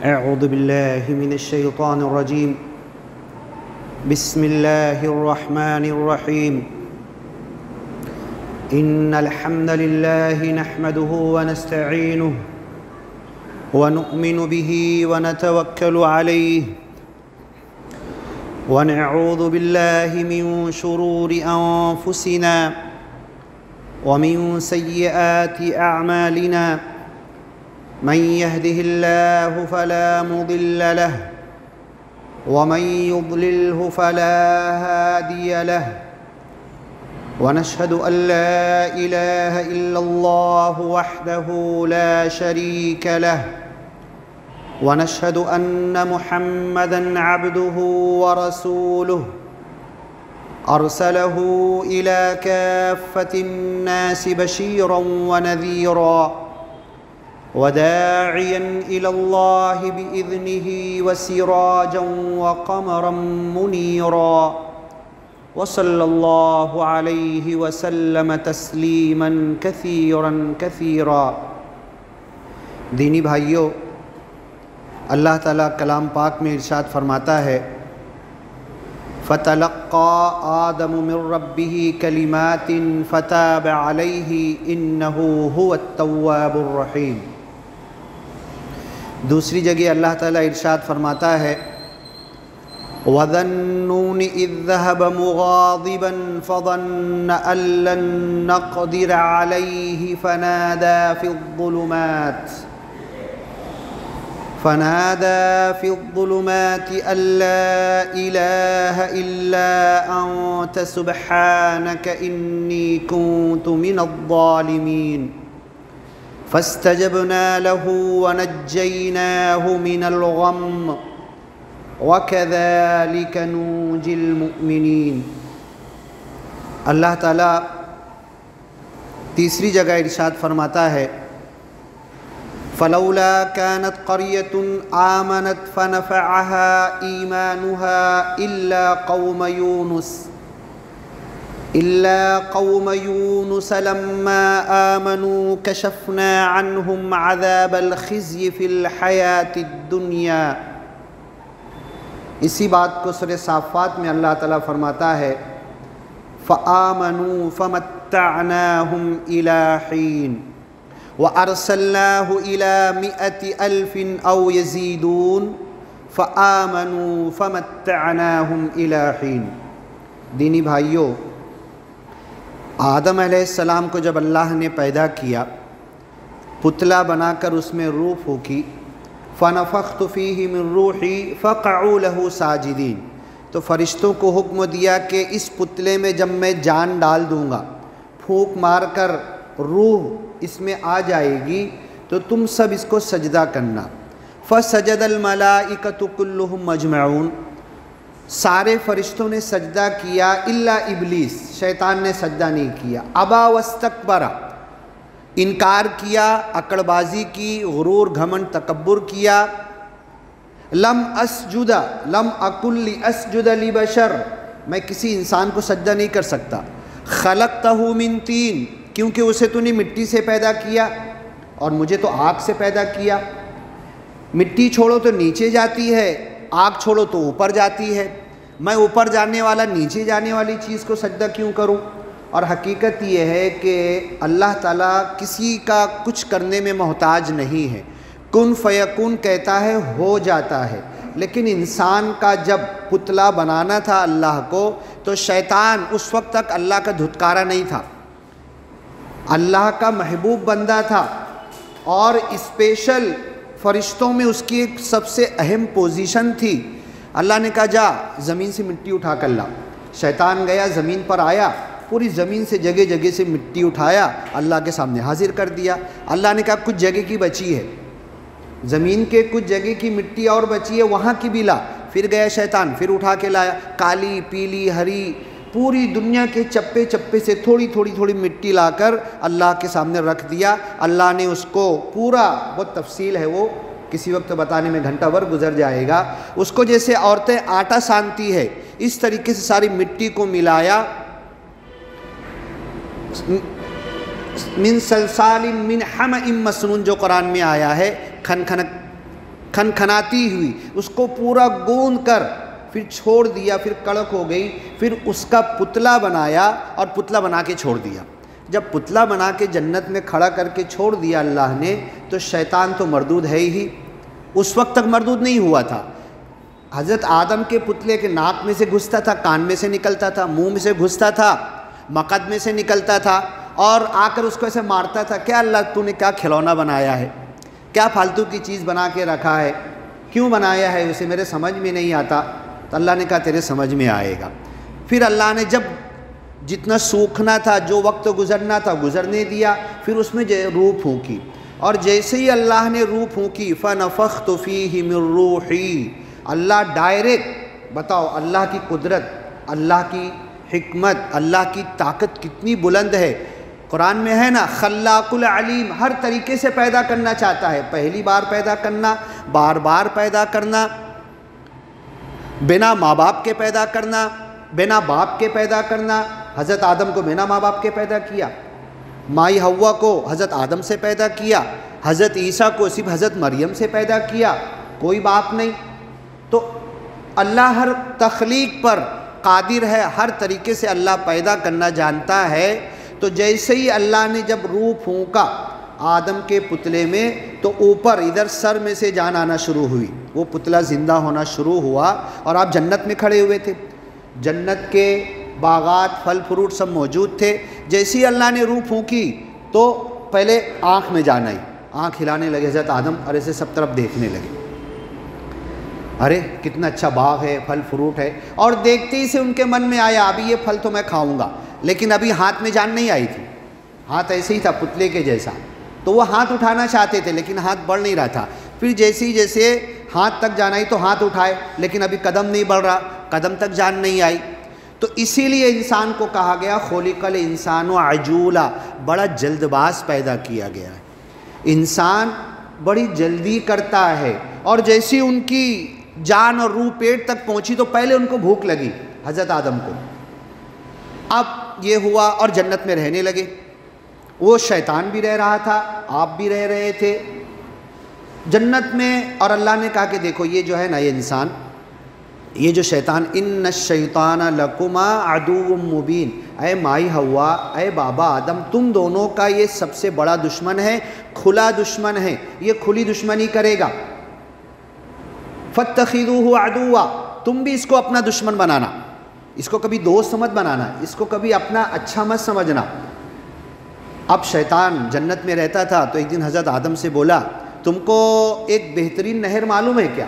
اعوذ باللہ من الشیطان الرجیم بسم اللہ الرحمن الرحیم ان الحمد للہ نحمده ونستعینه ونؤمن به ونتوکل علیہ ونعوذ باللہ من شرور انفسنا ومن سیئات اعمالنا من يهده الله فلا مضل له ومن يضلله فلا هادي له ونشهد أن لا إله إلا الله وحده لا شريك له ونشهد أن محمدًا عبده ورسوله أرسله إلى كافة الناس بشيرًا ونذيرًا وداعيا إلى الله بإذنه وسراجا وقمرا منيرا وصلى الله عليه وسلم تسليما كثيرا كثيرا۔ دینی بھائیوں، اللہ تعالیٰ کلام پاک میں ارشاد فرماتا ہے فَتَلَقَّى آدَمُ مِن رَبِّهِ كَلِمَاتٍ فَتَابَ عَلَيْهِ إِنَّهُ هُوَ التَّوَّابُ الرَّحِيمُ۔ دوسری جگہ اللہ تعالیٰ ارشاد فرماتا ہے وَذَا النُّونِ إِذ ذَهَبَ مُغَاضِبًا فَظَنَّ أَن لَّن نَّقْدِرَ عَلَيْهِ فنادى في الظلمات أن لا إله إلا أنت سبحانك إني كنت من الظالمين فاستجبنا له ونجيناه من الغم وكذلك ننجي المؤمنين۔ اللہ تعالیٰ تیسری جگہ ارشاد فرماتا ہے فلولا كانت قرية آمنت فنفعها إيمانها إلا قوم يونس لما آمنوا كشفنا عنهم عذاب الخزي في الحياة الدنيا۔ اسی بات کو سورہ صافات میں اللہ تعالیٰ فرماتا ہے فآمنوا فمتعناهم إلى حين وَأَرْسَلْنَاهُ إِلَى 100,000 أَوْ يَزِيدُونَ فَآمَنُوا فَمَتَّعْنَاهُمْ إِلَى حِينٍ۔ دینی بھائیوں، آدم علیہ السلام کو جب اللہ نے پیدا کیا، پتلا بنا کر اس میں روح پھونکی فَنَفَخْتُ فِيهِ مِن رُوحِي فَقَعُوا لَهُ سَاجِدِينَ، تو فرشتوں کو حکم دیا کہ اس پتلے میں جب میں جان ڈال دوں گا، پھونک مار کر روح اس میں آ جائے گی تو تم سب اس کو سجدہ کرنا۔ فَسَجَدَ الْمَلَائِكَةُ كُلُّهُمْ مَجْمَعُونَ، سارے فرشتوں نے سجدہ کیا الا ابلیس، شیطان نے سجدہ نہیں کیا۔ ابا واستکبر، انکار کیا، اکڑ بازی کی، غرور گھمنڈ تکبر کیا۔ لم اکن لاسجد لبشر، میں کسی انسان کو سجدہ نہیں کر سکتا۔ خلقتہ من طین، کیونکہ اسے تو نے مٹی سے پیدا کیا اور مجھے تو آگ سے پیدا کیا۔ مٹی چھوڑو تو نیچے جاتی ہے، آگ چھوڑو تو اوپر جاتی ہے، میں اوپر جانے والا نیچے جانے والی چیز کو سجدہ کیوں کروں؟ اور حقیقت یہ ہے کہ اللہ تعالیٰ کسی کا کچھ کرنے میں محتاج نہیں ہے، کن فیکون کہتا ہے ہو جاتا ہے۔ لیکن انسان کا جب پتلا بنانا تھا اللہ کو تو شیطان اس وقت تک اللہ کا دھتکارا نہیں تھا، اللہ کا محبوب بندہ تھا، اور اسپیشل فرشتوں میں اس کی ایک سب سے اہم پوزیشن تھی۔ اللہ نے کہا جا زمین سے مٹی اٹھا کر لا۔ شیطان گیا، زمین پر آیا، پوری زمین سے جگہ جگہ سے مٹی اٹھایا، اللہ کے سامنے حاضر کر دیا۔ اللہ نے کہا کچھ جگہ کی بچی ہے، زمین کے کچھ جگہ کی مٹی اور بچی ہے، وہاں کی بھی لا۔ پھر گیا شیطان، پھر اٹھا کے لایا، کالی پیلی ہری پوری دنیا کے چپے چپے سے تھوڑی تھوڑی مٹی لا کر اللہ کے سامنے رکھ دیا۔ اللہ نے اس کو پورا، بہت تفصیل ہے وہ، کسی وقت بتانے میں گھنٹہ بھر گزر جائے گا۔ اس کو جیسے عورتیں آٹا سانتی ہے اس طریقے سے ساری مٹی کو ملایا، من سلسال من حمأ مسنون جو قرآن میں آیا ہے، کھن کھنکھناتی ہوئی، اس کو پورا گوندھ کر پھر چھوڑ دیا، پھر کڑک ہو گئی، پھر اس کا پتلا بنایا اور پتلا بنا کے چھوڑ دیا۔ جب پتلا بنا کے جنت میں کھڑا کر کے چھوڑ دیا اللہ نے، تو شیطان تو مردود ہے ہی، اس وقت تک مردود نہیں ہوا تھا۔ حضرت آدم کے پتلے کے ناک میں سے گھستا تھا، کان میں سے نکلتا تھا، منہ میں سے گھستا تھا، مقد میں سے نکلتا تھا، اور آ کر اس کو ایسے مارتا تھا، کیا اللہ تو نے کیا کھلونا بنایا ہے، کیا فالتو کی چیز بنا کے رکھا ہے، کیوں بنایا ہے، اسے میرے سمجھ میں نہیں آتا۔ تو اللہ نے کہا تیرے سمجھ میں آئے گا۔ پھر اللہ نے جب جتنا سوکھنا تھا، جو وقت گزرنا تھا گزرنے دیا، پھر اس میں روح پھونکی، اور جیسے ہی اللہ نے روح پھونکی فَنَفَخْتُ فِيهِ مِن رُوحِي، اللہ ڈائریکٹ، بتاؤ اللہ کی قدرت، اللہ کی حکمت، اللہ کی طاقت کتنی بلند ہے۔ قرآن میں ہے نا، خلاق العلیم، ہر طریقے سے پیدا کرنا چاہتا ہے، پہلی بار پیدا کرنا، بار بار پیدا کرنا، بنا ماں باپ کے پیدا کرنا، بنا باپ کے پیدا کرنا۔ حضرت آدم کو بنا ماں باپ کے پیدا کیا، مائی حوا کو حضرت آدم سے پیدا کیا، حضرت عیسیٰ کو صرف حضرت مریم سے پیدا کیا، کوئی باپ نہیں۔ تو اللہ ہر تخلیق پر قادر ہے، ہر طریقے سے اللہ پیدا کرنا جانتا ہے۔ تو جیسے ہی اللہ نے جب روح پھونکا آدم کے پتلے میں، تو اوپر ادھر سر میں سے جان آنا شروع ہوئی، وہ پتلا زندہ ہونا شروع ہوا، اور آپ جنت میں کھڑے ہوئے تھے، جنت کے باغات، پھل فروٹ سب موجود تھے۔ جیسے ہی اللہ نے روح پھونکی تو پہلے آنکھ میں جان آئی، آنکھ ہلانے لگے حضرت آدم، اور ایسے سب طرف دیکھنے لگے، ارے کتنا اچھا باغ ہے، پھل فروٹ ہے، اور دیکھتے ہی سے ان کے من میں آیا ابھی یہ پھل تو میں کھاؤں گا، لیکن ابھی ہاتھ میں جان نہیں آئی تھی، ہاتھ ایسے ہی تھا پتلے کے جیسا، تو وہ ہاتھ اٹھانا چاہتے تھے لیکن ہاتھ بڑھ نہیں رہا تھا۔ پھر جیسے ہاتھ تک جان آئی تو ہاتھ اٹھائے، لیکن ابھی قدم نہیں بڑھ رہا، قدم تک جان نہیں آئی۔ تو اسی لیے انسان کو کہا گیا خلق الانسان عجولا، بڑا جلد باز پیدا کیا گیا ہے، انسان بڑی جلدی کرتا ہے، اور جیسی ان کی جان اور روح پیٹ تک پہنچی تو پہلے ان کو بھوک لگی حضرت آدم کو، اب یہ ہوا اور جنت میں رہنے لگے، وہ شیطان بھی رہ رہا تھا، آپ بھی رہ رہے تھے جنت میں، اور اللہ نے کہا کہ دیکھو یہ جو ہے نا، یہ انسان، یہ جو شیطان، ان الشیطان لکما عدو مبین، اے مائی حوا، اے بابا آدم، تم دونوں کا یہ سب سے بڑا دشمن ہے، کھلا دشمن ہے، یہ کھلی دشمنی کرے گا، فاتخذوہ عدوا، تم بھی اس کو اپنا دشمن بنانا، اس کو کبھی دوست مت بنانا، اس کو کبھی اپنا اچھا مت سمجھنا۔ اب شیطان جنت میں رہتا تھا، تو ایک دن حضرت آدم سے بولا تم کو ایک بہترین نہر معلوم ہے کیا،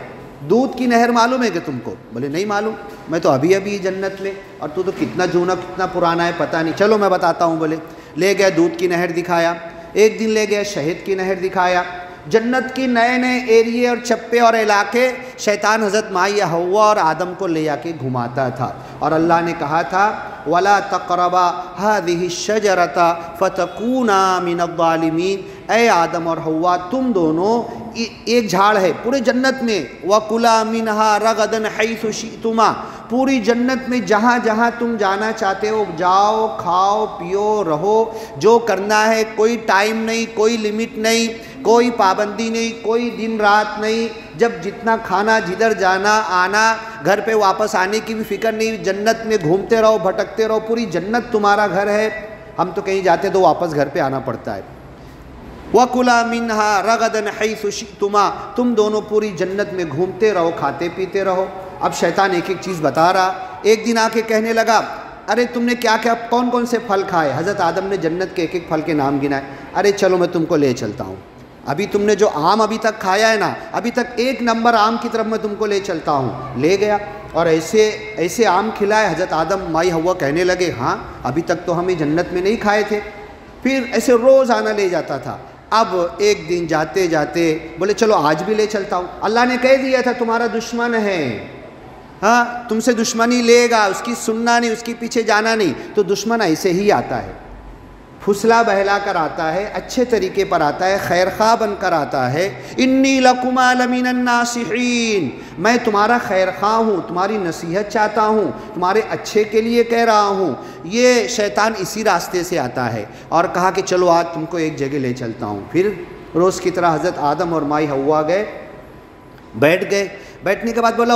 دودھ کی نہر معلوم ہے کہ تم کو؟ بولے نہیں معلوم، میں تو ابھی جنت میں، اور تو کتنا جونا کتنا پرانا ہے پتہ نہیں، چلو میں بتاتا ہوں۔ بولے لے گیا دودھ کی نہر دکھایا، ایک دن لے گیا شہد کی نہر دکھایا، جنت کی نئے نئے ایریے اور چپے اور علاقے شیطان حضرت مائی حوا اور آدم کو لے آ کے گھماتا تھا، اور اللہ نے کہا تھا وَلَا تَقْرَبَا هَذِهِ الشَّجَرَةَ فَتَكُونَا مِنَ الظَّالِمِينَ، اے آدم اور حوا تم دونوں، ایک جھاڑ ہے پورے جنت میں، وَكُلَا مِنْهَا رَغَدًا حَيْثُ شِئْتُمَا، پوری جنت میں جہاں جہاں تم جانا چاہتے ہو جاؤ، کھاؤ پیو رہو، جو کرنا ہے، کوئی ٹائم نہیں، کوئی لمٹ نہیں، کوئی پابندی نہیں، کوئی دن رات نہیں، جب جتنا کھانا، جدھر جانا آنا، گھر پہ واپس آنے کی بھی فکر نہیں، جنت میں گھومتے رہو، بھٹکتے رہو، پوری جنت تمہارا گھر ہے۔ ہم تو کہیں جاتے تو واپس گھر پہ آنا پڑتا ہے۔ وَكُلَا مِنْهَا رَغَدًا حَيْثُ شِئْتُمَا، تم دونوں پوری جنت میں گھومتے رہو، کھاتے پیتے رہو۔ اب شیطان ایک ایک چیز بتا رہا، ایک دن آ کے کہنے لگا ارے تم نے کیا کیا، کون کون سے پھل کھائے؟ حضرت آدم نے جنت کے ایک ایک پھل کے نام گنائے، ارے چلو میں تم کو لے چلتا ہوں، ابھی تم نے جو آم ابھی تک کھایا ہے نا، ابھی تک ایک نمبر آم کی طرف میں تم کو لے چلتا ہوں۔ لے گیا اور ایسے آم کھلائے، حضرت آدم مائی حوا کہنے لگے ہاں ابھی تک تو ہمیں جنت میں نہیں کھائے تھے، پھر ایسے روز آنا لے جاتا تھا۔ اب ایک دن جاتے جاتے بولے چلو آج بھی لے چلتا ہوں، اللہ نے کہہ دیا تھا تمہارا دشمن ہے، ہاں تم سے دشمنی لے گا، اس کی سننا نہیں، اس کے پیچھے جانا نہیں، تو دشمن ایسے ہی آتا ہے، پھسلا بہلا کر آتا ہے، اچھے طریقے پر آتا ہے، خیر خواہ بن کر آتا ہے۔ انی لکما لمن الناصحین، میں تمہارا خیر خواہ ہوں، تمہاری نصیحت چاہتا ہوں، تمہارے اچھے کے لیے کہہ رہا ہوں۔ یہ شیطان اسی راستے سے آتا ہے، اور کہا کہ چلو آج تم کو ایک جگہ لے چلتا ہوں۔ پھر روز کی طرح حضرت آدم اور مائی حوا گئے، بیٹھ گئے. بیٹھنے کے بعد بولا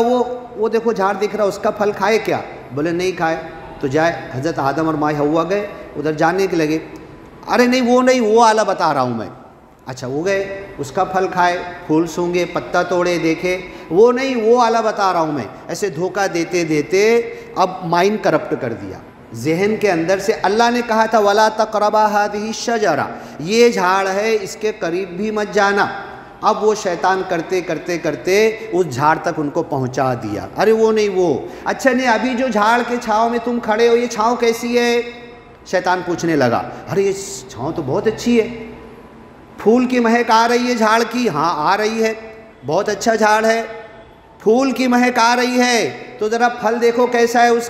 وہ دیکھو جھاڑ دکھ رہا, اس کا پھل کھائے کیا؟ بولے نہیں کھائے. تو جائے حضرت آدم اور ماں حوا گئے, ادھر جانے کے لگے. ارے نہیں, وہ آلہ بتا رہا ہوں میں. اچھا وہ گئے, اس کا پھل کھائے, پھول سونگے, پتا توڑے, دیکھے, وہ نہیں, وہ آلہ بتا رہا ہوں میں. ایسے دھوکہ دیتے دیتے اب مائنڈ کرپٹ کر دیا. ذہن کے اندر سے اللہ نے کہا تھا وَلَا تَقْرَبَا هَذِهِ الشَّجَرَةَ, یہ جھاڑ ہے, اس کے قریب بھی مت جانا. اب وہ شیطان کرتے کرتے کرتے اس جھاڑ تک ان کو پہنچا دیا. ارے وہ نہیں, وہ اچھا نہیں, ابھی جو جھاڑ کے چھاؤں میں تم کھڑے ہو, یہ چھاؤں کیسی ہے؟ شیطان پوچھنے لگا. ارے یہ چھاؤں تو بہت اچھی ہے, پھول کی مہک آ رہی ہے جھاڑ کی. ہاں آ رہی ہے, بہت اچھا جھاڑ ہے, پھول کی مہک آ رہی ہے. تو ذرا پھل دیکھو کیسا ہے اس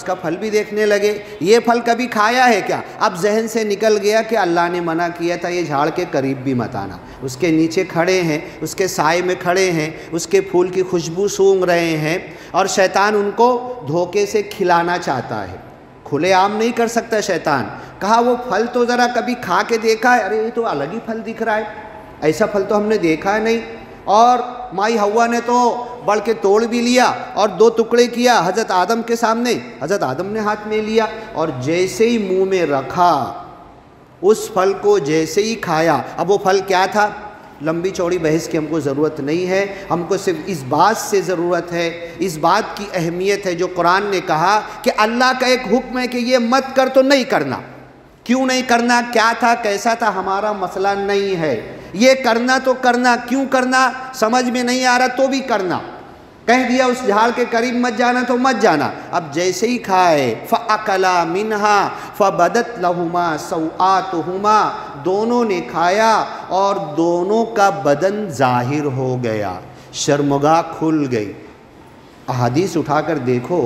کا پھل بھی دیکھنے لگے. یہ پھل کبھی کھایا ہے کیا؟ اب ذہن سے نکل گیا کہ اللہ نے منع کیا تھا یہ جھاڑ کے قریب بھی مت آنا. اس کے نیچے کھڑے ہیں, اس کے سائے میں کھڑے ہیں, اس کے پھول کی خوشبو سونگھ رہے ہیں, اور شیطان ان کو دھوکے سے کھلانا چاہتا ہے. کھلے عام نہیں کر سکتا شیطان. کہا وہ پھل تو ذرا کبھی کھا کے دیکھا ہے؟ ارے یہ تو الگ ہی پھل دکھ رہا ہے, ایسا پھل تو ہم نے دیکھا نہیں. اور مائی حوا نے تو بڑھ کے توڑ بھی لیا اور 2 ٹکڑے کیا حضرت آدم کے سامنے. حضرت آدم نے ہاتھ میں لیا اور جیسے ہی منہ میں رکھا, اس پھل کو جیسے ہی کھایا. اب وہ پھل کیا تھا؟ لمبی چوڑی بحث کی ہم کو ضرورت نہیں ہے. ہم کو صرف اس بات سے ضرورت ہے, اس بات کی اہمیت ہے جو قرآن نے کہا کہ اللہ کا ایک حکم ہے کہ یہ مت کر تو نہیں کرنا. کیوں نہیں کرنا, کیا تھا, کیسا تھا, ہمارا مسئلہ نہیں ہے. یہ کرنا تو کرنا, کیوں کرنا سمجھ میں نہیں آ رہا تو بھی کرنا. کہہ دیا اس جھاڑ کے قریب مت جانا تو مت جانا. اب جیسے ہی کھائے فَأَكَلَا مِنْهَا فَبَدَتْ لَهُمَا سَوْآتُهُمَا, دونوں نے کھایا اور دونوں کا بدن ظاہر ہو گیا, شرمگاہ کھل گئی. احادیث اٹھا کر دیکھو,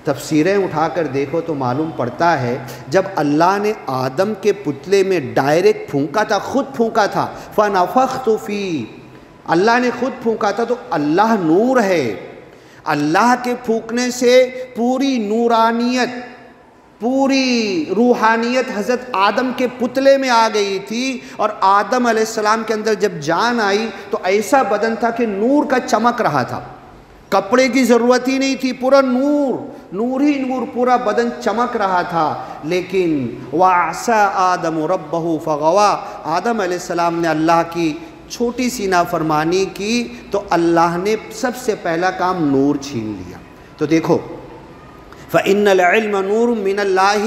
تفسیریں اٹھا کر دیکھو تو معلوم پڑتا ہے جب اللہ نے آدم کے پتلے میں ڈائریکٹ پھونکا تھا, خود پھونکا تھا, فَنَفَخْتُ فِي, اللہ نے خود پھونکا تھا. تو اللہ نور ہے, اللہ کے پھونکنے سے پوری نورانیت, پوری روحانیت حضرت آدم کے پتلے میں آ گئی تھی. اور آدم علیہ السلام کے اندر جب جان آئی تو ایسا بدن تھا کہ نور کا چمک رہا تھا, کپڑے کی ضرورت ہی نہیں تھی, پورا نور ہی نور, پورا بدن چمک رہا تھا. لیکن وَعَصَىٰ آدَمُ رَبَّهُ فَغَوَىٰ, آدم علیہ السلام نے اللہ کی چھوٹی سی نافرمانی کی تو اللہ نے سب سے پہلا کام نور چھین لیا. تو دیکھو فَإِنَّ الْعِلْمَ نُورٌ مِّنَ اللَّهِ,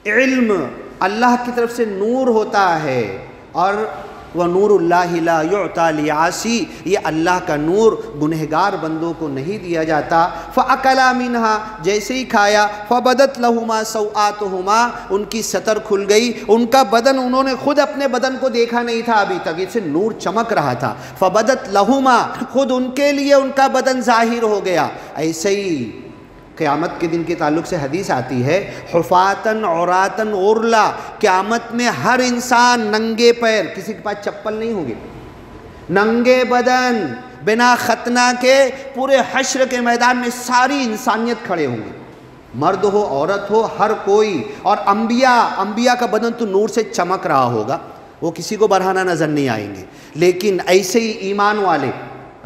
علم اللہ کی طرف سے نور ہوتا ہے. اور وَنُورُ اللَّهِ لَا يُعْطَىٰ لِعَاصِي, یہ اللہ کا نور گنہگار بندوں کو نہیں دیا جاتا. فَأَكَلَا مِنْهَا, جیسے ہی کھایا, فَبَدَتْ لَهُمَا سَوْآتُهُمَا, ان کی سطر کھل گئی, ان کا بدن, انہوں نے خود اپنے بدن کو دیکھا نہیں تھا ابھی تک, اس سے نور چمک رہا تھا. فَبَدَتْ لَهُمَا, خود ان کے لیے ان کا بدن ظاہر ہو گیا. ایسے ہی قیامت کے دن کے تعلق سے حدیث آتی ہے حفاتن عوراتن غرلا, قیامت میں ہر انسان ننگے پیر, کسی کے پاس چپل نہیں ہوگی, ننگے بدن بنا ختنہ کے پورے حشر کے میدان میں ساری انسانیت کھڑے ہوں گے, مرد ہو عورت ہو ہر کوئی. اور انبیاء کا بدن تو نور سے چمک رہا ہوگا, وہ کسی کو برہنہ نظر نہیں آئیں گے. لیکن ایسے ہی ایمان والے,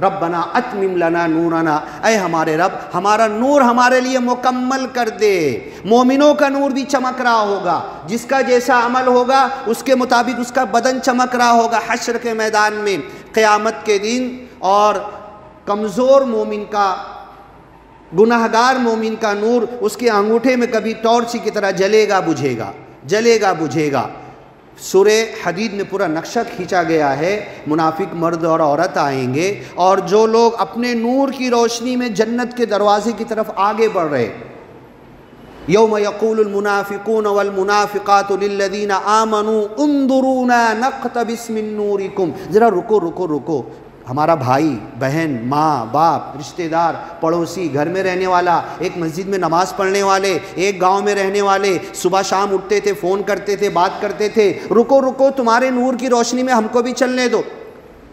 ربنا اتمم لنا نورنا, اے ہمارے رب ہمارا نور ہمارے لیے مکمل کر دے. مومنوں کا نور بھی چمک رہا ہوگا, جس کا جیسا عمل ہوگا اس کے مطابق اس کا بدن چمک رہا ہوگا حشر کے میدان میں قیامت کے دن. اور کمزور مومن کا, گناہگار مومن کا نور اس کے انگوٹھے میں کبھی ٹارچ کی طرح جلے گا بجھے گا. سورہ حدید میں پورا نقشہ کھینچا گیا ہے, منافق مرد اور عورت آئیں گے اور جو لوگ اپنے نور کی روشنی میں جنت کے دروازے کی طرف آگے بڑھ رہے. یوم یقول المنافقون والمنافقات للذین آمنوا انظرونا نقتبس من نورکم, ذرا رکو, ہمارا بھائی بہن ماں باپ رشتہ دار پڑوسی گھر میں رہنے والا, ایک مسجد میں نماز پڑھنے والے, ایک گاؤں میں رہنے والے, صبح شام اٹھتے تھے, فون کرتے تھے, بات کرتے تھے, رکو تمہارے نور کی روشنی میں ہم کو بھی چلنے دو.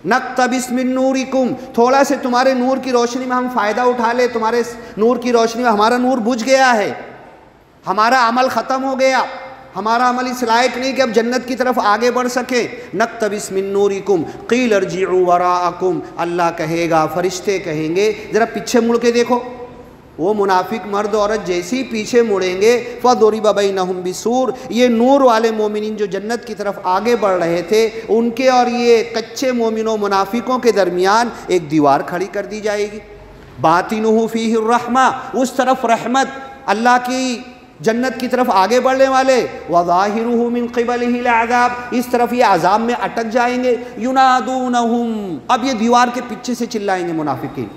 نقتبس من نورکم, تھوڑا سے تمہارے نور کی روشنی میں ہم فائدہ اٹھا لے, تمہارے نور کی روشنی میں ہمارا نور بجھ گیا ہے, ہمارا عمل ختم ہو گیا. ہمارا عمل اس لائق نہیں کہ اب جنت کی طرف آگے بڑھ سکیں. نقتبس من نورکم قیل ارجعوا وراءکم، اللہ کہے گا، فرشتے کہیں گے ذرا پیچھے مڑ کے دیکھو. وہ منافق مرد عورت جیسے ہی پیچھے مڑیں گے فَضُرِبَ بَيْنَهُمْ بِسُورٍ، یہ نور والے مومنین جو جنت کی طرف آگے بڑھ رہے تھے ان کے اور یہ کچے مومنوں منافقوں کے درمیان ایک دیوار کھڑی کر دی جائے گی. باطنُهُ فِيهِ الرحمہ، اس طرف رحمت، اللہ کی جنت کی طرف آگے بڑھنے والے. وَظَاهِرُهُ مِنْ قِبَلِهِ الْعَذَابِ، اس طرف یہ عذاب میں اٹک جائیں گے. يُنَادُونَهُمْ، اب یہ دیوار کے پیچھے سے چلائیں گے منافقین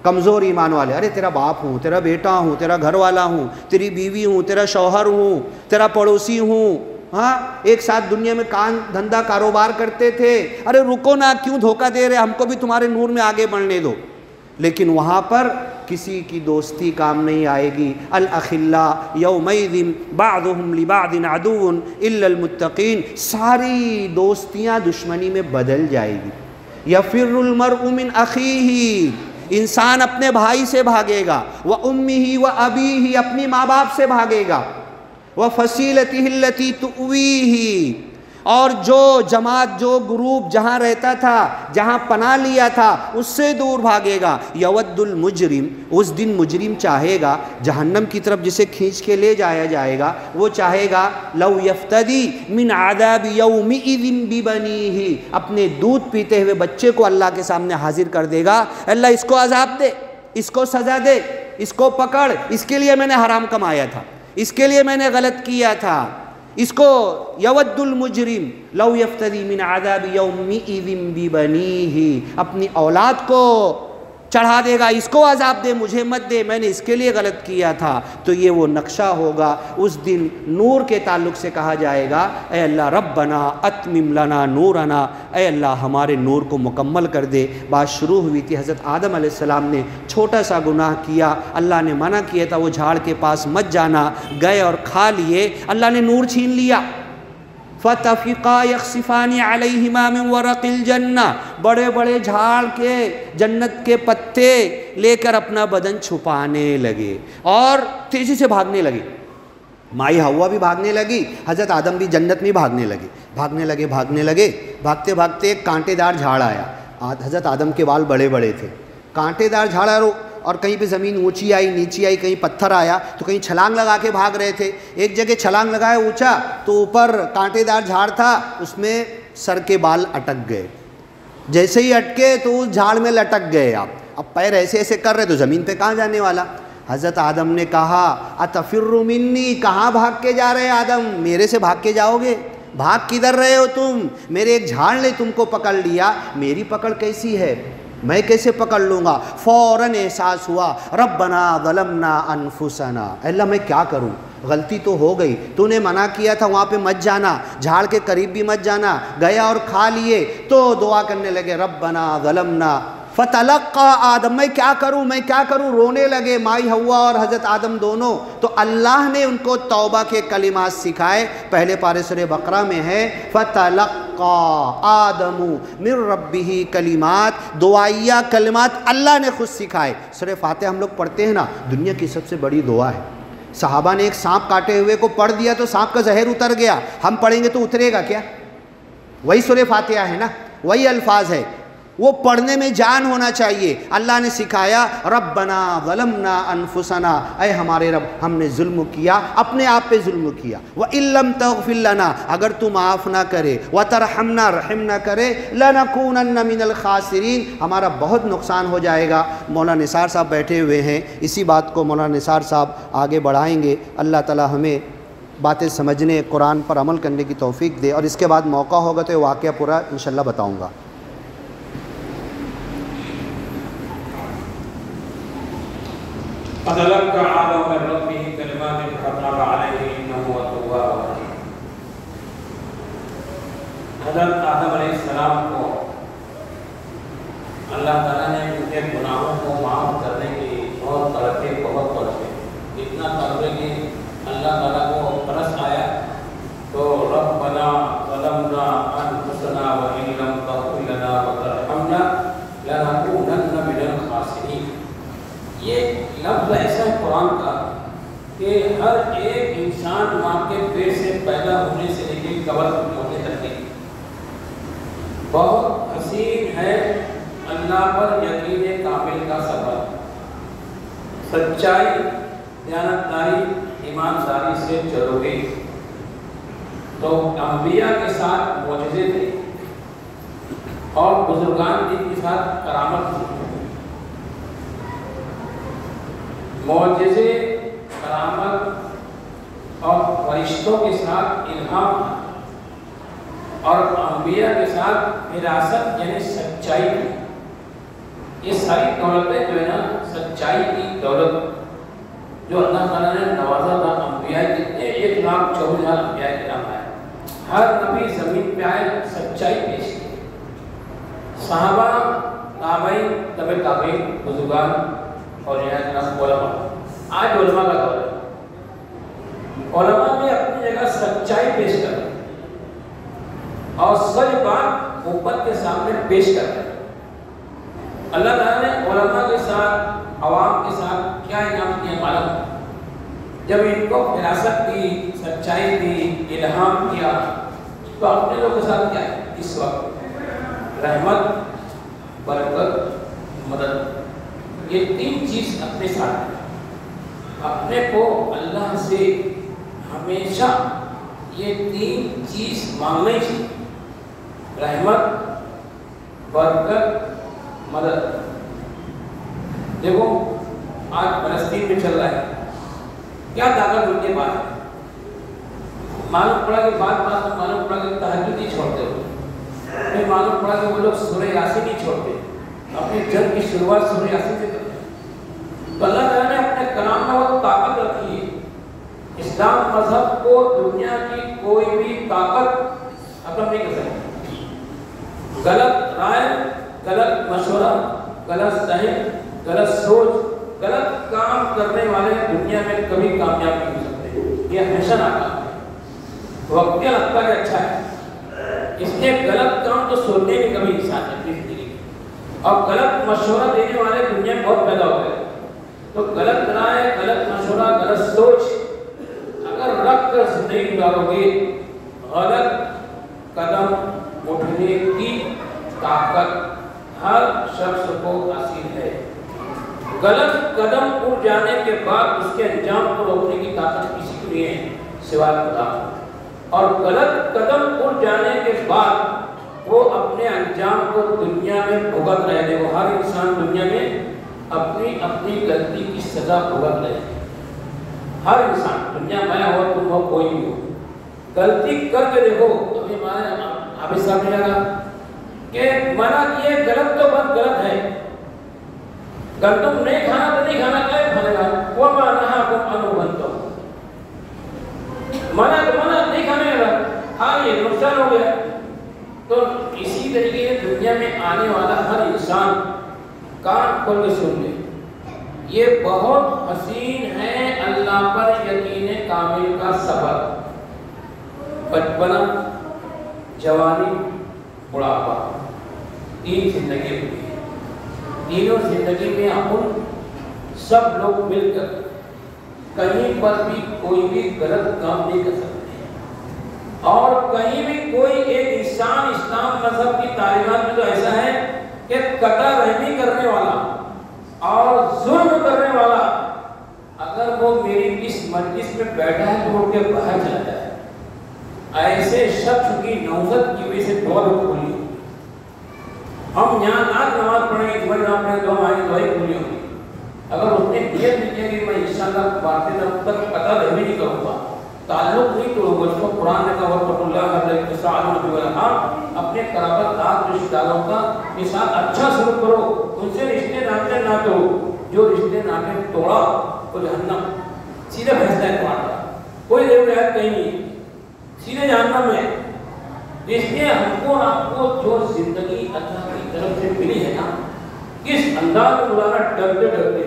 کمزور ایمان والے، ارے تیرا باپ ہوں، تیرا بیٹا ہوں، تیرا گھر والا ہوں، تیری بیوی ہوں، تیرا شوہر ہوں، تیرا پڑوسی ہوں، ہاں ایک ساتھ دنیا میں کام دھندا کاروبار کرتے تھے، ارے رکو نا، کیوں دھوکہ دے رہے، ہم کو بھی تمہارے نور میں آگے بڑھنے دو. لیکن وہاں پر کسی کی دوستی کام نہیں آئے گی. الاخلاء یومئذ بعضهم لبعض عدو الا المتقین، ساری دوستیاں دشمنی میں بدل جائے گی. یفر المرء من اخیہ، انسان اپنے بھائی سے بھاگے گا. وَأُمِّهِ وَأَبِيهِ، اپنی ماں باپ سے بھاگے گا. وَفَصِيلَتِهِ الَّتِي تُؤْوِيهِ، اور جو جماعت، جو گروپ جہاں رہتا تھا، جہاں پناہ لیا تھا، اس سے دور بھاگے گا. یود المجرم، اس دن مجرم چاہے گا جہنم کی طرف جسے کھینچ کے لے جایا جائے گا، وہ چاہے گا لو یفتدی من عذاب یومئذ ببنیہ، اپنے دودھ پیتے ہوئے بچے کو اللہ کے سامنے حاضر کر دے گا. اللہ اس کو عذاب دے، اس کو سزا دے، اس کو پکڑ، اس کے لیے میں نے حرام کمایا تھا، اس کے لیے میں نے غلط کیا تھا. اس کو یود المجرم لو یفتدی من عذاب یومئذ ببنیہ، اپنی اولاد کو چڑھا دے گا، اس کو عذاب دے، مجھے مت دے، میں نے اس کے لیے غلط کیا تھا. تو یہ وہ نقشہ ہوگا. اس دن نور کے تعلق سے کہا جائے گا اے اللہ ربنا اتمم لنا نورنا، اے اللہ ہمارے نور کو مکمل کر دے. بات شروع ہوئی تھی، حضرت آدم علیہ السلام نے چھوٹا سا گناہ کیا، اللہ نے منع کیا تھا وہ جھاڑ کے پاس مت جانا، گئے اور کھا لیے، اللہ نے نور چھین لیا. فَتَفِقَا يَخْصِفَانِ عَلَيْهِمَا مِنْ وَرَقِ الْجَنَّةِ، بڑے بڑے جھاڑ کے جنت کے پتے لے کر اپنا بدن چھپانے لگے اور تیزی سے بھاگنے لگے. مائی ہوا بھی بھاگنے لگی، حضرت آدم بھی جنت میں بھاگنے لگے. بھاگتے بھاگتے ایک کانٹے دار جھاڑ آیا. حضرت آدم کے بال بڑے بڑے تھے، کانٹے دار جھاڑ اور کہیں پہ زمین اونچی آئی نیچی آئی، کہیں پتھر آیا تو کہیں چھلانگ لگا کے بھاگ رہے تھے. ایک جگہ چھلانگ لگایا اونچا تو اوپر کانٹے دار جھاڑ تھا، اس میں سر کے بال اٹک گئے. جیسے ہی اٹکے تو اس جھاڑ میں لٹک گئے. اب پیر ایسے ایسے کر رہے تو زمین پہ کہاں جانے والا. حضرت آدم نے کہا اتفر منی، کہاں بھاگ کے جا رہے آدم، میرے سے بھاگ کے جاؤ گے؟ بھاگ کدھر رہے ہو تم؟ میرے ایک جھاڑ نے تم کو پکڑ لیا، میری پکڑ کیسی ہے، میں کیسے پکڑ لوں گا؟ فوراً احساس ہوا ربنا ظلمنا انفسنا، اللہ میں کیا کروں، غلطی تو ہو گئی، تو نے منع کیا تھا وہاں پہ مت جانا، جھاڑ کے قریب بھی مت جانا، گیا اور کھا لیے. تو دعا کرنے لگے ربنا ظلمنا فتلقى آدم، میں کیا کروں، رونے لگے مائی ہوا اور حضرت آدم دونوں. تو اللہ نے ان کو توبہ کے کلمات سکھائے. پہلے پارے سورہ بقرہ میں ہے فتلقى آدم من ربہ کلمات، دعائیہ کلمات اللہ نے خود سکھائے. سورہ فاتحہ ہم لوگ پڑھتے ہیں نا، دنیا کی سب سے بڑی دعا ہے. صحابہ نے ایک سانپ کاٹے ہوئے کو پڑھ دیا تو سانپ کا زہر اتر گیا، ہم پڑھیں گے تو اترے گا کیا؟ وہی سورہ فاتحہ ہے نا، وہی الفاظ ہے، وہ پڑھنے میں جان ہونا چاہیے. اللہ نے سکھایا ربنا ظلمنا انفسنا، اے ہمارے رب ہم نے ظلم کیا، اپنے آپ پہ ظلم کیا. وَإِن لَمْ تَغْفِرْ لَنَا، اگر تو معاف نہ کرے، وَتَرْحَمْنَا، رحم نہ کرے، لَنَكُونَنَّ مِنَ الْخَاسِرِينَ، ہمارا بہت نقصان ہو جائے گا. مولانا نثار صاحب بیٹھے ہوئے ہیں، اسی بات کو مولانا نثار صاحب آگے بڑھائیں گے. اللہ تعالی ہمیں باتیں سمجھنے، قرآن پر عمل کرنے کی توفیق دے. اور اس کے بعد موقع ہوگا تو یہ واقعہ پورا انشاءاللہ بتاؤں گا. فتلقى آدم من ربه كلمات فتاب عليه إنه هو التواب الرحيم. حضرت آدم علیہ السلام کو اللہ تعالیٰ نے ان کے گناہوں کو معاف کرنے کی بہت ترقی، بہت بڑھے، اتنا ترقی کہ اللہ تعالیٰ کو ترس آیا تو ربنا ظلمنا انفسنا وإن لم تغفر لنا وترحمنا لنكونن من الخاسرین. یہ لفظ ایسا ہے قرآن کا کہ ہر ایک انسان ماں کے پیٹ سے پیدا ہونے سے لے کے قبر ہونے تک کی بہت حسین ہے اللہ پر یقین کامل کا سبب، سچائی، دیانتداری، ایمانداری سے چلو گے تو انبیاء کے ساتھ معجزے تھے اور بزرگان دین کے ساتھ کرامت تھی۔ معجزے، کرامت اور فرشتوں کے ساتھ الہام اور انبیاء کے ساتھ وراثت یعنی سچائی تھی۔ یہ ساری دولتیں جو ہے نا سچائی کی دولت جو اللہ تعالیٰ نے نوازا تھا انبیاء کتنے 1,24,000 انبیاء کرام آئے، ہر نبی زمین پہ آئے سچائی پیش کی، صحابہ، تابعین، تبع تابعین، بزرگان اور علماء۔ آج علماء کا دور ہے، علماء بھی اپنی جگہ سچائی پیش کر رہے ہیں اور سچ بات امت کے سامنے پیش کر رہے ہیں۔ اللہ تعالیٰ نے علماء کے ساتھ، عوام کے ساتھ کیا انعام کیا معلوم؟ جب ان کو فراست دی، سچائی دی، الہام کیا تو اپنے لوگوں کے ساتھ کیا ہے اس وقت؟ رحمت، برکت، مدد، یہ تین چیز اپنے ساتھ ہے۔ اپنے کو اللہ سے ہمیشہ یہ تین چیز مانگنی چاہیے، رحمت، برکت، مدد۔ دیکھو آج فلسطین میں چل رہا ہے، کیا طاقت ان کے پاس ہے؟ معلوم پڑا کہ بات میں معلوم پڑا کہ تہجد نہیں چھوڑتے ہو، پھر معلوم پڑا کہ وہ لوگ سورہ یاسین نہیں چھوڑتے، اپنی جنگ کی شروعات سورہ یاسین سے کرتے ہیں۔ تو اللہ تعالیٰ نے اپنے کلام میں وہ طاقت رکھی ہے، اسلام مذہب کو دنیا کی کوئی بھی طاقت ختم نہیں کر سکتی۔ غلط رائے، غلط مشورہ، غلط ذہن، غلط سوچ، غلط کام کرنے والے دنیا میں کبھی کامیاب نہیں ہو سکتے، یہ ہمیشہ ناکام ہے۔ وقت کیا لگتا ہے اچھا ہے، اس لیے غلط کام تو سوچنے میں کبھی انسان نے اپنی زندگی میں، اور غلط مشورہ دینے والے دنیا میں بہت پیدا ہو گئے۔ تو غلط رائے، غلط مشورہ، غلط سوچ اگر رکھ کر زندگی گزارو گے، غلط قدم اٹھنے کی طاقت ہر شخص کو حاصل ہے۔ غلط قدم اٹھ جانے کے بعد اس کے انجام کو روکنے کی طاقت کسی کو نہیں ہے سوائے خدا، اور غلط قدم اٹھ جانے کے بعد وہ اپنے انجام کو دنیا میں بھگت رہے ہیں۔ وہ ہر انسان دنیا میں اپنی اپنی غلطی کی سزا بھگت رہے ہیں، ہر انسان دنیا میں ہو تم ہو کوئی بھی ہو، غلطی کر کے دیکھو۔ ابھی ہمارے حافظ صاحب نے کہا کہ منع کیے غلط تو بہت غلط ہے، اگر تم نہیں کھانا تو نہیں کھانا، کیا کھانے گا؟ وہ مانا کو انو بنتا ہوں، منع تو منع نہیں کھانے گا، ہاں یہ نقصان ہو گیا۔ تو اسی طریقے سے دنیا میں آنے والا ہر انسان کان کھول کے سن لے، یہ بہت حسین ہے اللہ پر یقین کامل کا سبب۔ بچپنا، جوانی، بڑھاپا، تین زندگی ہوتی ہے، تینوں زندگی میں اپن سب لوگ مل کر کہیں پر بھی کوئی بھی غلط کام نہیں کر سکتے، اور کہیں بھی کوئی ایک انسان اسلام مذہب کی تعلیمات میں تو ایسا ہے کہ قطع رحمی کرنے والا اور ظلم کرنے والا اگر وہ میری اس مجلس میں بیٹھا ہے تو اٹھ کے باہر چلا جائے، ایسے شخص کی نوزت کی وجہ سے دور کھلی ہوگی۔ ہم یہاں لاکھ نماز پڑھیں گے، تمہاری نام پڑھیں دو ہماری دعائیں کھلی ہوگی، اگر اس نے نیت نہیں کیا کہ میں انشاءاللہ باتیں تک قطع رحمی نہیں کروں گا، تعلق نہیں توڑوں گا، اس کو قرآن نے کہا وَاتَّقُوا اللَّهَ الَّذِي تَسَاءَلُونَ بِهِ وَالْأَرْحَامَ، اپنے قرابت دار رشتہ داروں کا کے ساتھ اچھا سلوک کرو، ان سے رشتے ناطے نہ کرو، جو رشتے ناطے توڑا وہ جہنم، سیدھا فیصلہ ہے تمہارا، کوئی روایت کہیں نہیں، سیدھے جہنم ہے۔ اس لیے ہم کو آپ کو جو زندگی اللہ کی طرف سے ملی ہے نا، کس انداز میں گزارا ڈرتے ڈرتے،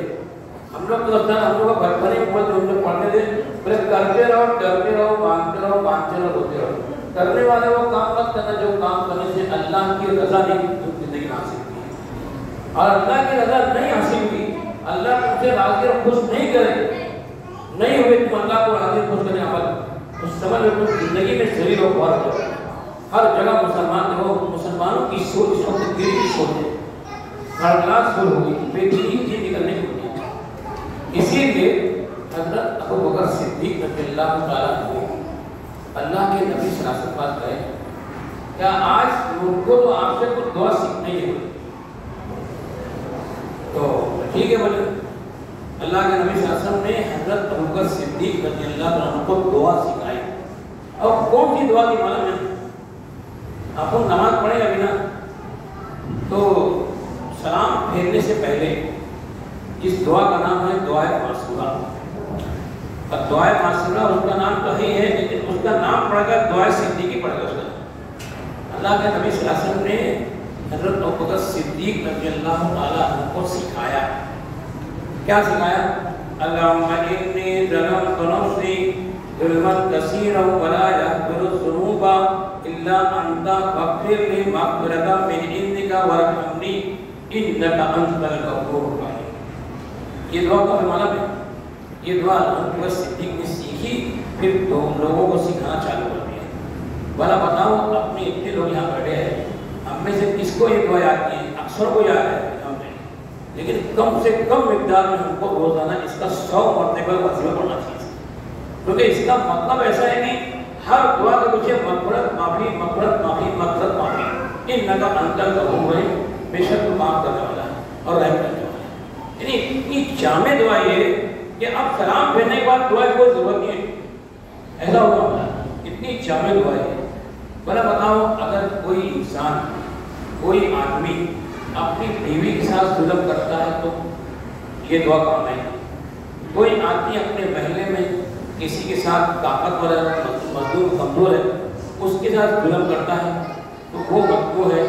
ہم لوگ تو ہم لوگ کا بھرپنے موت ہم لوگ پڑھتے تھے، پھر کرتے رہو، ڈرتے رہو، مانگتے رہو، مانتے رہو، روتے رہو، کرنے والے وہ کام مت کرنا جو کام کرنے سے اللہ کی رضا نہیں زندگی میں حاصل کی، اور اللہ کی رضا نہیں حاصل کی، اللہ تم سے راضی اور خوش نہیں کرے، نہیں ہوئے تم اللہ کو راضی خوش کرنے عمل، تو سمجھ لو تم زندگی میں ذلیل و خوار ہو جاؤ۔ ہر جگہ مسلمان ہو، مسلمانوں کی سوچ اس وقت گری کی سوچ ہے، ہر کلاس سوچ ہوگی، بے دینی چیز نکلنے کی ہوگی۔ اسی لیے حضرت ابو بکر صدیق رضی اللہ تعالیٰ عنہ اللہ کے نبی صلی اللہ علیہ وسلم بات کہے کیا آج لوگوں کو تو آپ سے کچھ دعا سیکھنے ہی ہوئی، تو ٹھیک ہے بولے اللہ کے نبی صلی اللہ علیہ وسلم نے حضرت ابو بکر صدیق رضی اللہ تعالیٰ عنہ کو دعا سکھائی۔ اور کون سی دعا کی معلوم ہے؟ آپ کو نماز پڑھے گا بنا تو سلام پھیرنے سے پہلے اس دعا کا نام ہے دعائے معصورہ۔ اور دعائے معصورہ اس کا نام تو ہی ہے، لیکن اس کا نام پڑے گا دعائے صدیقی پڑے گا اس کا۔ اللہ کے نبی صلی اللہ علیہ وسلم نے حضرت ابو بکر صدیق رضی اللہ تعالیٰ عنہ کو سکھایا، کیا سکھایا؟ اللہم انی ظلمت نفسی ظلما کثیرا ولا یغفر الذنوب الا انت فاغفر لی مغفرۃ من عندک وارحمنی انک انت الغفور الرحیم۔ یہ دعا کا معنی ہے، یہ دعا ابو بکر صدیق نے سیکھی، پھر لوگوں کو سکھانا چالو کر دیا۔ بھلا بتاؤ اپنے اتنے لوگ یہاں بیٹھے ہیں، ہم میں سے کس کو یہ دعا یاد کی ہے؟ اکثر کو یاد ہے ہم نے، لیکن کم سے کم مقدار میں ہم کو روزانہ اس کا 100 مرتبہ وظیفہ پڑھنا چاہیے، کیونکہ اس کا مطلب ایسا ہے کہ ہر دعا کے پیچھے مغفرت معافی، مغفرت معافی، مغفرت معافی، انک انت الغفور الرحیم، بے شک تو معاف کرنے والا ہے اور رحم کرنے والا ہے۔ یعنی اتنی جامع دعا یہ کہ اب سلام پھیرنے کے بعد دعا کی کوئی ضرورت نہیں ہے، ایسا ہوگا، اتنی جامع دعا ہے۔ بھلا بتاؤ اگر کوئی انسان، کوئی آدمی اپنی بیوی کے ساتھ ظلم کرتا ہے تو یہ دعا کام ہے۔ کوئی آدمی اپنے محلے میں کسی کے ساتھ طاقتور ہے، مزدور کمزور ہے، اس کے ساتھ ظلم کرتا ہے تو وہ مطلوب ہے۔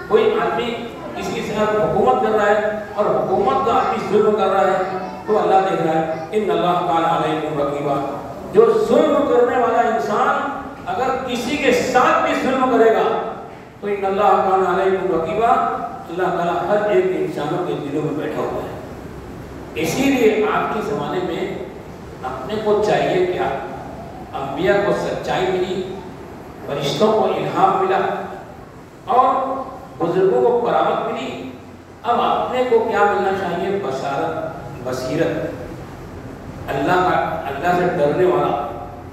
کوئی آدمی کسی کے ساتھ حکومت کر رہا ہے اور حکومت کا آدمی ظلم کر رہا ہے تو اللہ دیکھ رہا ہے، ان اللہ تعالیٰ علیکم رقیبا۔ جو ظلم کرنے والا انسان اگر کسی کے ساتھ بھی ظلم کرے گا تو ان اللہ تعالیٰ علیکم رقیبا، اللہ تعالیٰ ہر ایک انسانوں کے دلوں میں بیٹھا ہوا ہے۔ اسی لیے آج کے زمانے میں اپنے کو چاہیے کیا؟ انبیاء کو سچائی ملی، فرشتوں کو الہام ملا اور بزرگوں کو کرامت ملی، اب اپنے کو کیا ملنا چاہیے؟ بشارت، بصیرت، اللہ سے ڈرنے والا۔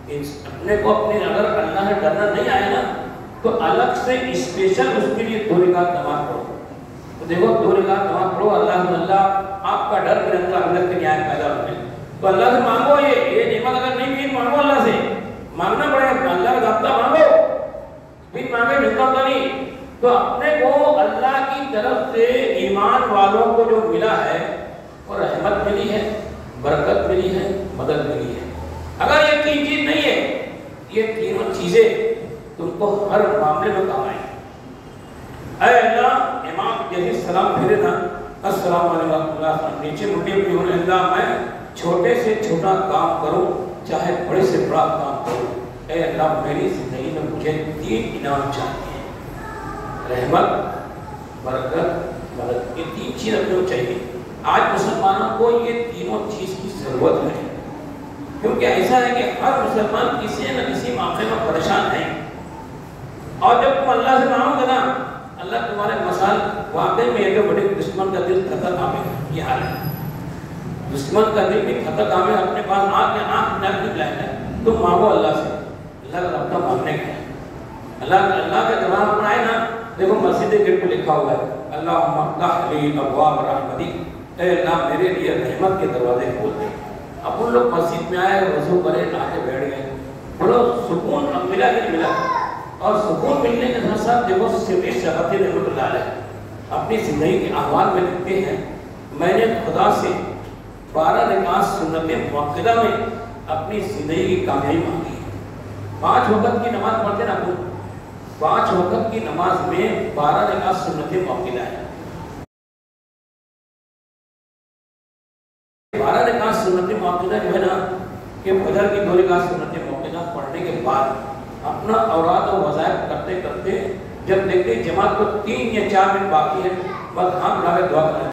اپنے کو اگر اللہ سے ڈرنا نہیں آئے نا تو الگ سے اسپیشل اس کے لیے 2 رکعت نماز پڑھو۔ تو دیکھو 2 رکعت نماز پڑھو، اللہ آپ کا ڈر میرے اندر اللہ کے نیائے پیدا ہونے، تو اللہ سے مانگو۔ یہ نعمت اگر نہیں ملی مانگو، اللہ سے مانگنا پڑے گا، اللہ کا ضابطہ مانگو، پھر مانگے ملتا ہوتا نہیں۔ تو اپنے کو اللہ کی طرف سے ایمان والوں کو جو ملا ہے وہ رحمت ملی ہے، برکت ملی ہے، مدد ملی ہے۔ اگر یہ 3 چیز نہیں ہے، یہ تینوں چیزیں تم کو ہر معاملے میں کام آئیں۔ اے اللہ، امام جیسے سلام پھیرے نا، السلام علیکم ورحمۃ اللہ، نیچے مٹی اپنی ہونے، اللہ میں چھوٹے سے چھوٹا کام کروں چاہے بڑے سے بڑا کام کروں، اے اللہ میری زندگی میں مجھے 3 انعام چاہیے، رحمت، برکت، مدد۔ یہ 3 چیز اپنے کو چاہیے۔ آج مسلمانوں کو یہ تینوں چیز کی ضرورت ہے، کیونکہ ایسا ہے کہ ہر مسلمان کسی نہ کسی معاملے میں پریشان ہے، اور جب تم اللہ سے مانگو گے نا، اللہ تمہارے مسائل واقعی میں یہ بڑے دشمن کا دل تھکا کام ہے۔ یہ حال ہے، دشمن کا دل بھی تھکا کام ہے، اپنے پاس آنکھ نہیں لائے گا۔ تم مانگو اللہ سے، اللہ کا رابطہ مانگنے کا ہے۔ اللہ کے دماغ پر آئے نا، دیکھو مسجد گیٹ پہ لکھا ہوا ہے، اللہم افتح لی ابواب رحمتک، اے اللہ میرے لیے رحمت کے دروازے کھول دے۔ اب ان لوگ مسجد میں آئے، وضو کرے، نہا کے بیٹھ گئے، بولو سکون اب ملا کہ نہیں ملا؟ اور سکون ملنے کے ساتھ ساتھ دیکھو صرف شفاعت رحمت اللہ علیہ اپنی زندگی کے احوال میں لکھتے ہیں، میں نے خدا سے 12 رکعت سنت مؤکدہ میں اپنی زندگی کی کامیابی مانگی ہے۔ 5 وقت کی نماز پڑھتے نا، 5 وقت کی نماز میں 12 رکعت سنت مؤکدہ ہے۔ 12 رکعت سنت مؤکدہ جو ہے نا، کہ فجر کی 2 رکعت سنت مؤکدہ پڑھنے کے بعد اپنا اوراد و وظائف کرتے کرتے جب دیکھتے جماعت کو 3 یا 4 منٹ باقی ہے، بس ہاتھ اٹھا کے دعا کریں۔